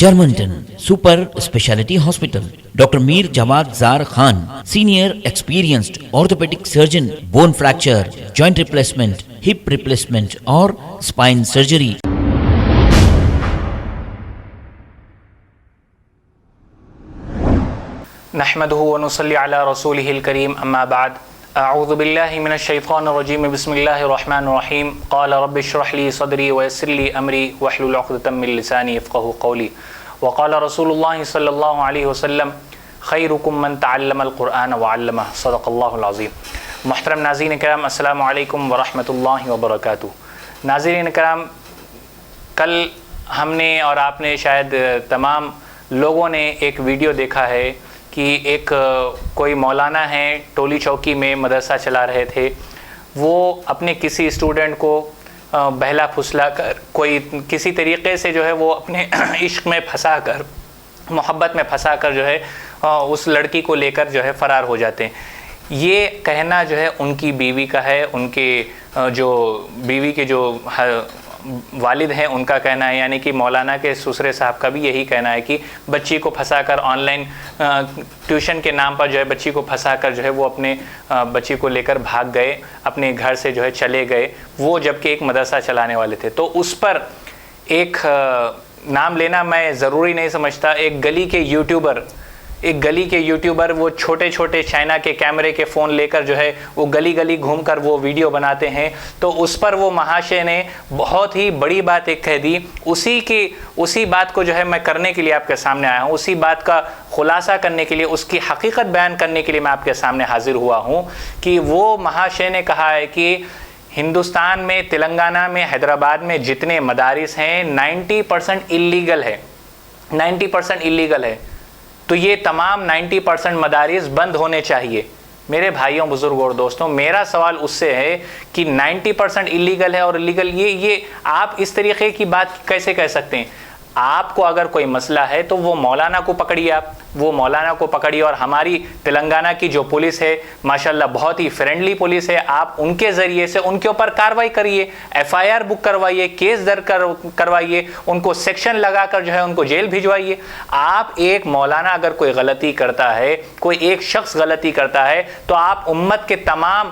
Germantown Super Speciality Hospital. Dr. Mir Jawad Zar Khan, Senior Experienced Orthopedic Surgeon, Bone Fracture, Joint Replacement, Hip Replacement or Spine Surgery. نحمده ونصلي على رسوله الكريم اما بعد اعوذ بالله من الشیطان الرجیم بسم اللہ الرحمن الرحیم قال رب اشرح لي صدری ويسر لي امری واحلل عقدۃ من لسانی يفقهوا قولی وقال رسول اللہ صلی اللہ علیہ وسلم خیرکم من تعلم القرآن وعلمہ صدق اللہ العظیم۔ محترم ناظرین کرام، السلام علیکم ورحمۃ اللہ وبرکاتہ۔ ناظرین کرام، کل ہم نے اور آپ نے شاید تمام لوگوں نے ایک ویڈیو دیکھا ہے کہ ایک کوئی مولانا ہیں ٹولی چوکی میں مدرسہ چلا رہے تھے۔ وہ اپنے کسی اسٹوڈنٹ کو بہلا پھسلا کر کوئی کسی طریقے سے جو ہے وہ اپنے عشق میں پھنسا کر، محبت میں پھنسا کر جو ہے اس لڑکی کو لے کر جو ہے فرار ہو جاتے ہیں۔ یہ کہنا جو ہے ان کی بیوی کا ہے، ان کے جو بیوی کے جو والد ہیں ان کا کہنا ہے، یعنی کہ مولانا کے سسرے صاحب کا بھی یہی کہنا ہے کہ بچی کو پھنسا کر آن لائن ٹیوشن کے نام پر جو ہے بچی کو پھنسا کر جو ہے وہ اپنے بچی کو لے کر بھاگ گئے، اپنے گھر سے جو ہے چلے گئے، وہ جبکہ ایک مدرسہ چلانے والے تھے۔ تو اس پر ایک نام لینا میں ضروری نہیں سمجھتا، ایک گلی کے یوٹیوبر وہ چھوٹے چھوٹے چائنا کے کیمرے کے فون لے کر جو ہے وہ گلی گلی گھوم کر وہ ویڈیو بناتے ہیں۔ تو اس پر وہ مہاشے نے بہت ہی بڑی بات ایک کہہ دی، اسی بات کو جو ہے میں کرنے کے لیے آپ کے سامنے آیا ہوں، اسی بات کا خلاصہ کرنے کے لیے، اس کی حقیقت بیان کرنے کے لیے میں آپ کے سامنے حاضر ہوا ہوں کہ وہ مہاشے نے کہا ہے کہ ہندوستان میں، تلنگانہ میں، حیدرآباد میں جتنے مدارس ہیں 90% اللیگل ہے، 90% اللیگل ہے، تو یہ تمام 90% مدارس بند ہونے چاہیے۔ میرے بھائیوں، بزرگوں اور دوستوں، میرا سوال اس سے ہے کہ 90% اللیگل ہے اور اللیگل یہ آپ اس طریقے کی بات کیسے کہہ سکتے ہیں؟ آپ کو اگر کوئی مسئلہ ہے تو وہ مولانا کو پکڑیے، وہ مولانا کو پکڑیے، اور ہماری تلنگانہ کی جو پولیس ہے ماشاءاللہ بہت ہی فرینڈلی پولیس ہے، آپ ان کے ذریعے سے ان کے اوپر کارروائی کریے، ایف آئی آر بک کروائیے، کیس درج کروائیے، ان کو سیکشن لگا کر جو ہے ان کو جیل بھجوائیے۔ آپ ایک مولانا اگر کوئی غلطی کرتا ہے، کوئی ایک شخص غلطی کرتا ہے، تو آپ امت کے تمام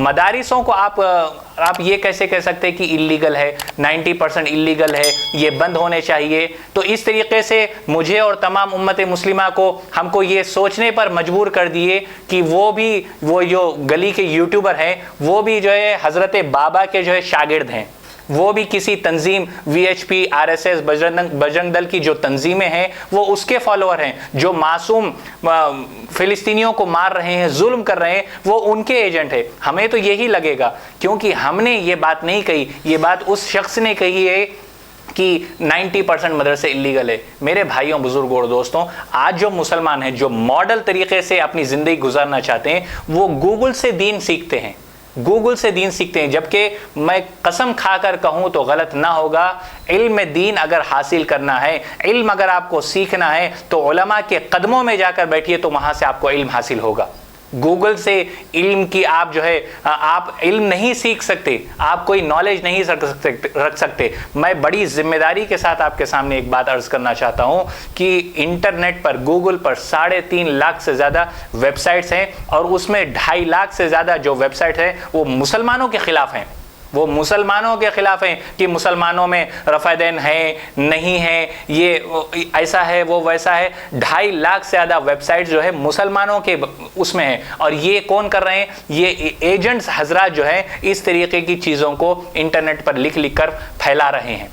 مدارسوں کو آپ یہ کیسے کہہ سکتے کہ اللیگل ہے، 90% اللیگل ہے، یہ بند ہونے چاہیے؟ تو اس طریقے سے مجھے اور تمام امت مسلمہ کو ہم کو یہ سوچنے پر مجبور کر دیے کہ وہ جو گلی کے یوٹیوبر ہیں وہ بھی جو ہے حضرت بابا کے جو ہے شاگرد ہیں، وہ بھی کسی تنظیم V H P, R S S, Bajrang Dal کی جو تنظیمیں ہیں وہ اس کے فالوور ہیں، جو معصوم فلسطینیوں کو مار رہے ہیں، ظلم کر رہے ہیں، وہ ان کے ایجنٹ ہے۔ ہمیں تو یہی لگے گا، کیونکہ ہم نے یہ بات نہیں کہی، یہ بات اس شخص نے کہی ہے کہ 90% مدرسے اللیگل ہے۔ میرے بھائیوں، بزرگوں اور دوستوں، آج جو مسلمان ہیں جو ماڈل طریقے سے اپنی زندگی گزارنا چاہتے ہیں، وہ گوگل سے دین سیکھتے ہیں، جبکہ میں قسم کھا کر کہوں تو غلط نہ ہوگا، علم دین اگر حاصل کرنا ہے، علم اگر آپ کو سیکھنا ہے تو علماء کے قدموں میں جا کر بیٹھیے، تو وہاں سے آپ کو علم حاصل ہوگا۔ گوگل سے علم کی آپ جو ہے آپ علم نہیں سیکھ سکتے، آپ کوئی نالج نہیں رکھ سکتے۔ میں بڑی ذمہ داری کے ساتھ آپ کے سامنے ایک بات عرض کرنا چاہتا ہوں کہ انٹرنیٹ پر، گوگل پر 3.5 لاکھ سے زیادہ ویب سائٹس ہیں، اور اس میں 2.5 لاکھ سے زیادہ جو ویب سائٹ ہیں وہ مسلمانوں کے خلاف ہیں، وہ مسلمانوں کے خلاف ہیں کہ مسلمانوں میں رفع دین ہے، نہیں ہے، یہ ایسا ہے، وہ ویسا ہے۔ 2.5 لاکھ سے زیادہ ویب سائٹ جو ہے مسلمانوں کے اس میں ہے، اور یہ کون کر رہے ہیں؟ یہ ایجنٹس حضرات جو ہیں اس طریقے کی چیزوں کو انٹرنیٹ پر لکھ کر پھیلا رہے ہیں۔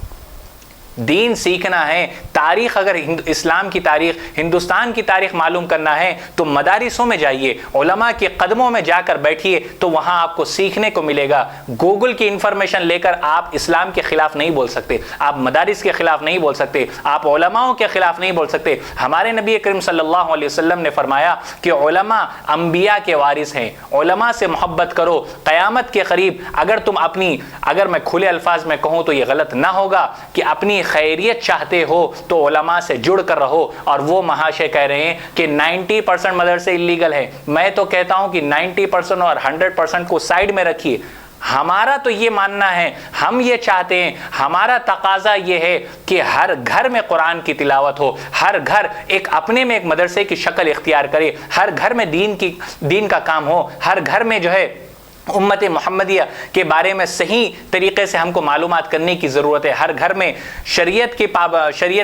دین سیکھنا ہے، تاریخ، اگر اسلام کی تاریخ، ہندوستان کی تاریخ معلوم کرنا ہے تو مدارسوں میں جائیے، علماء کے قدموں میں جا کر بیٹھیے، تو وہاں آپ کو سیکھنے کو ملے گا۔ گوگل کی انفارمیشن لے کر آپ اسلام کے خلاف نہیں بول سکتے، آپ مدارس کے خلاف نہیں بول سکتے، آپ علماءوں کے خلاف نہیں بول سکتے۔ ہمارے نبی کریم صلی اللہ علیہ وسلم نے فرمایا کہ علماء انبیاء کے وارث ہیں، علماء سے محبت کرو، قیامت کے قریب اگر میں کھلے الفاظ میں کہوں تو یہ غلط نہ ہوگا کہ اپنی خیریت چاہتے ہو تو علماء سے جڑ کر رہو۔ اور وہ مہاشے کہہ رہے ہیں کہ 90% مدرسے اللیگل ہے۔ میں تو کہتا ہوں کہ 90% اور 100% کو سائڈ میں رکھیے، ہمارا تو یہ ماننا ہے، ہم یہ چاہتے ہیں، ہمارا تقاضا یہ ہے کہ ہر گھر میں قرآن کی تلاوت ہو، ہر گھر ایک اپنے میں ایک مدرسے کی شکل اختیار کرے، ہر گھر میں دین کا کام ہو، ہر گھر میں جو ہے امت محمدیہ کے بارے میں صحیح طریقے سے ہم کو معلومات کرنے کی ضرورت ہے، ہر گھر میں شریعت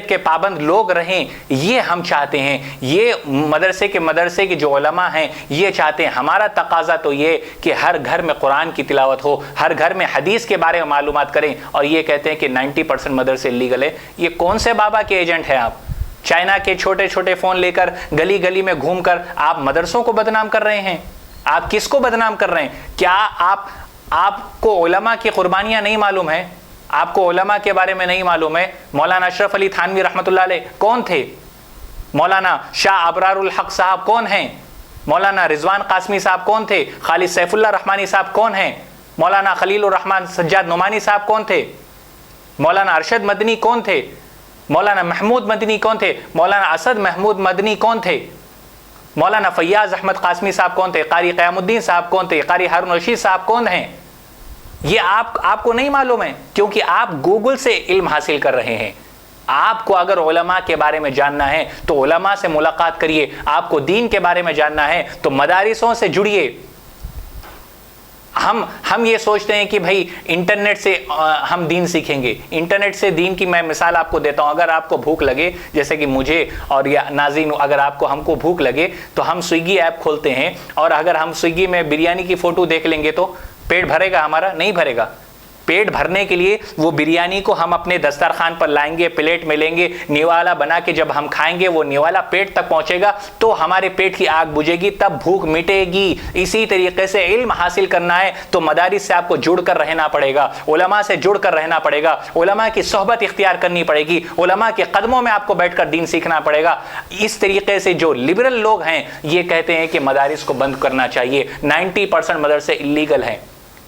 کے پابند لوگ رہیں، یہ ہم چاہتے ہیں، یہ مدرسے کے جو علماء ہیں یہ چاہتے ہیں۔ ہمارا تقاضا تو یہ کہ ہر گھر میں قرآن کی تلاوت ہو، ہر گھر میں حدیث کے بارے میں معلومات کریں، اور یہ کہتے ہیں کہ 90% مدرسے لیگل ہے۔ یہ کون سے بابا کے ایجنٹ ہیں آپ؟ چائنا کے چھوٹے چھوٹے فون لے کر گلی گلی میں گھوم کر آپ مدرسوں کو بدنام کر رہے ہیں۔ آپ کس کو بدنام کر رہے ہیں؟ کیا آپ کو علماء کی قربانیاں نہیں معلوم ہیں؟ آپ کو علماء کے بارے میں نہیں معلوم ہے؟ مولانا اشرف علی تھانوی رحمۃ اللہ علیہ کون تھے؟ مولانا شاہ ابرار الحق صاحب کون ہیں؟ مولانا رضوان قاسمی صاحب کون تھے؟ خالد سیف اللہ رحمانی صاحب کون ہیں؟ مولانا خلیل الرحمن سجاد نعمانی صاحب کون تھے؟ مولانا ارشد مدنی کون تھے؟ مولانا محمود مدنی کون تھے؟ مولانا اسد محمود مدنی کون تھے؟ مولانا فیاض احمد قاسمی صاحب کون تھے؟ قاری قیام الدین صاحب کون تھے؟ قاری ہارون رشید صاحب کون ہیں؟ یہ آپ کو نہیں معلوم ہے، کیونکہ آپ گوگل سے علم حاصل کر رہے ہیں۔ آپ کو اگر علماء کے بارے میں جاننا ہے تو علماء سے ملاقات کریے، آپ کو دین کے بارے میں جاننا ہے تو مدارسوں سے جڑیے۔ ہم یہ سوچتے ہیں کہ بھائی انٹرنیٹ سے ہم دین سیکھیں گے۔ انٹرنیٹ سے دین کی میں مثال آپ کو دیتا ہوں۔ اگر آپ کو بھوک لگے، جیسے کہ مجھے اور یا ناظرین، اگر ہم کو بھوک لگے تو ہم سویگی ایپ کھولتے ہیں، اور اگر ہم سویگی میں بریانی کی فوٹو دیکھ لیں گے تو پیٹ بھرے گا ہمارا؟ نہیں بھرے گا۔ پیٹ بھرنے کے لیے وہ بریانی کو ہم اپنے دسترخوان پر لائیں گے، پلیٹ میں لیں گے، نیوالا بنا کے جب ہم کھائیں گے وہ نیوالا پیٹ تک پہنچے گا تو ہمارے پیٹ کی آگ بجھے گی، تب بھوک مٹے گی۔ اسی طریقے سے علم حاصل کرنا ہے تو مدارس سے آپ کو جڑ کر رہنا پڑے گا، علماء سے جڑ کر رہنا پڑے گا، علماء کی صحبت اختیار کرنی پڑے گی، علماء کے قدموں میں آپ کو بیٹھ کر دین سیکھنا پڑے گا۔ اس طریقے سے جو لبرل لوگ ہیں یہ کہتے ہیں کہ مدارس کو بند کرنا چاہیے۔ 90% مدرسے اللیگل ہیں۔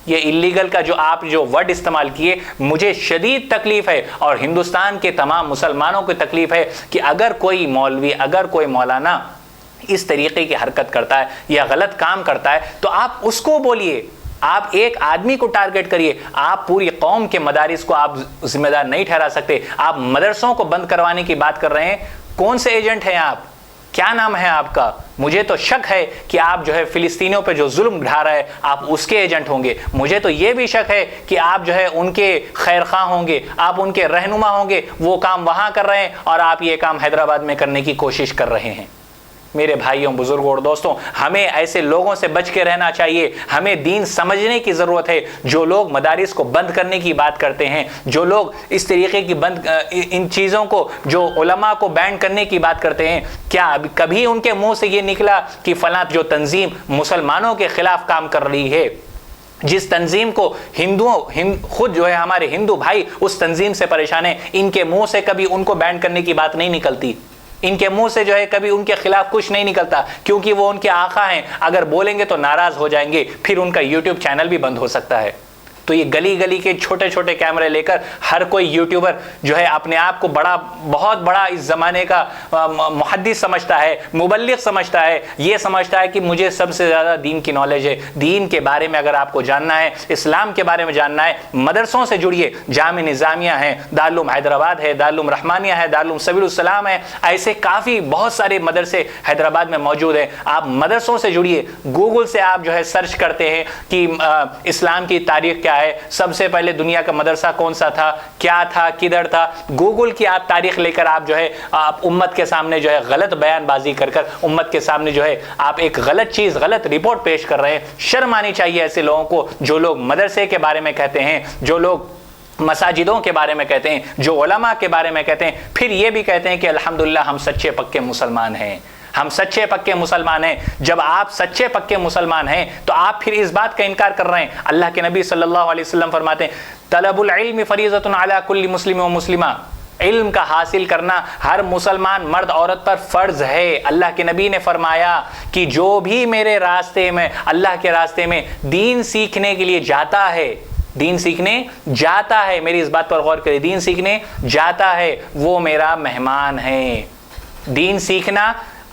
یہ اللیگل کا جو ورڈ استعمال کیے، مجھے شدید تکلیف ہے، اور ہندوستان کے تمام مسلمانوں کو تکلیف ہے کہ اگر کوئی مولوی، اگر کوئی مولانا اس طریقے کی حرکت کرتا ہے یا غلط کام کرتا ہے تو آپ اس کو بولیے۔ آپ ایک آدمی کو ٹارگٹ کریے، آپ پوری قوم کے مدارس کو آپ ذمہ دار نہیں ٹھہرا سکتے۔ آپ مدرسوں کو بند کروانے کی بات کر رہے ہیں، کون سے ایجنٹ ہیں آپ؟ کیا نام ہے آپ کا؟ مجھے تو شک ہے کہ آپ جو ہے فلسطینیوں پہ جو ظلم ڈھا رہے ہیں آپ اس کے ایجنٹ ہوں گے۔ مجھے تو یہ بھی شک ہے کہ آپ جو ہے ان کے خیر خواہ ہوں گے، آپ ان کے رہنما ہوں گے، وہ کام وہاں کر رہے ہیں اور آپ یہ کام حیدرآباد میں کرنے کی کوشش کر رہے ہیں۔ میرے بھائیوں، بزرگوں اور دوستوں، ہمیں ایسے لوگوں سے بچ کے رہنا چاہیے۔ ہمیں دین سمجھنے کی ضرورت ہے۔ جو لوگ مدارس کو بند کرنے کی بات کرتے ہیں، جو لوگ اس طریقے کی ان چیزوں کو، جو علماء کو بین کرنے کی بات کرتے ہیں، کیا کبھی ان کے منہ سے یہ نکلا کہ فلاں جو تنظیم مسلمانوں کے خلاف کام کر رہی ہے، جس تنظیم کو خود جو ہے ہمارے ہندو بھائی اس تنظیم سے پریشان ہیں، ان کے منہ سے کبھی ان کو بین کرنے کی بات نہیں نکلتی؟ ان کے منہ سے جو ہے کبھی ان کے خلاف کچھ نہیں نکلتا، کیونکہ وہ ان کے آقا ہیں۔ اگر بولیں گے تو ناراض ہو جائیں گے، پھر ان کا یوٹیوب چینل بھی بند ہو سکتا ہے۔ تو یہ گلی گلی کے چھوٹے چھوٹے کیمرے لے کر ہر کوئی یوٹیوبر جو ہے اپنے آپ کو بہت بڑا اس زمانے کا محدث سمجھتا ہے، مبلغ سمجھتا ہے، یہ سمجھتا ہے کہ مجھے سب سے زیادہ دین کی نالج ہے۔ دین کے بارے میں اگر آپ کو جاننا ہے، اسلام کے بارے میں جاننا ہے، مدرسوں سے جڑیے۔ جامع نظامیہ ہے، دارالعلوم حیدرآباد ہے، دارالعلوم رحمانیہ ہے، دارالعلوم سبیل السلام ہے، ایسے کافی بہت سارے مدرسے حیدرآباد میں موجود ہیں۔ آپ مدرسوں سے جڑیے۔ گوگل سے آپ جو ہے سرچ کرتے ہیں کہ اسلام کی تاریخ کیا ہے، سب سے پہلے دنیا کا مدرسہ کون سا تھا، کیا تھا، کدھر تھا، گوگل کی آپ تاریخ لے کر آپ جو ہے آپ امت کے سامنے جو ہے غلط بیان بازی کر امت کے سامنے جو ہے آپ ایک غلط چیز، غلط رپورٹ پیش کر رہے ہیں۔ شرم آنی چاہیے ایسے لوگوں کو، جو لوگ مدرسے کے بارے میں کہتے ہیں، جو لوگ مساجدوں کے بارے میں کہتے ہیں، جو علماء کے بارے میں کہتے ہیں، پھر یہ بھی کہتے ہیں کہ الحمدللہ ہم سچے پکے مسلمان ہیں، ہم سچے پکے مسلمان ہیں۔ جب آپ سچے پکے مسلمان ہیں تو آپ پھر اس بات کا انکار کر رہے ہیں۔ اللہ کے نبی صلی اللہ علیہ وسلم فرماتے ہیں طلب العلم فریضۃ علی کل مسلم و مسلمہ، علم کا حاصل کرنا ہر مسلمان مرد عورت پر فرض ہے۔ اللہ کے نبی نے فرمایا کہ جو بھی میرے راستے میں، اللہ کے راستے میں دین سیکھنے کے لیے جاتا ہے، دین سیکھنے جاتا ہے، میری اس بات پر غور کریں، دین سیکھنے جاتا ہے، وہ میرا مہمان ہے۔ دین سیکھنا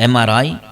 MRI,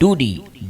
2D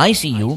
ICU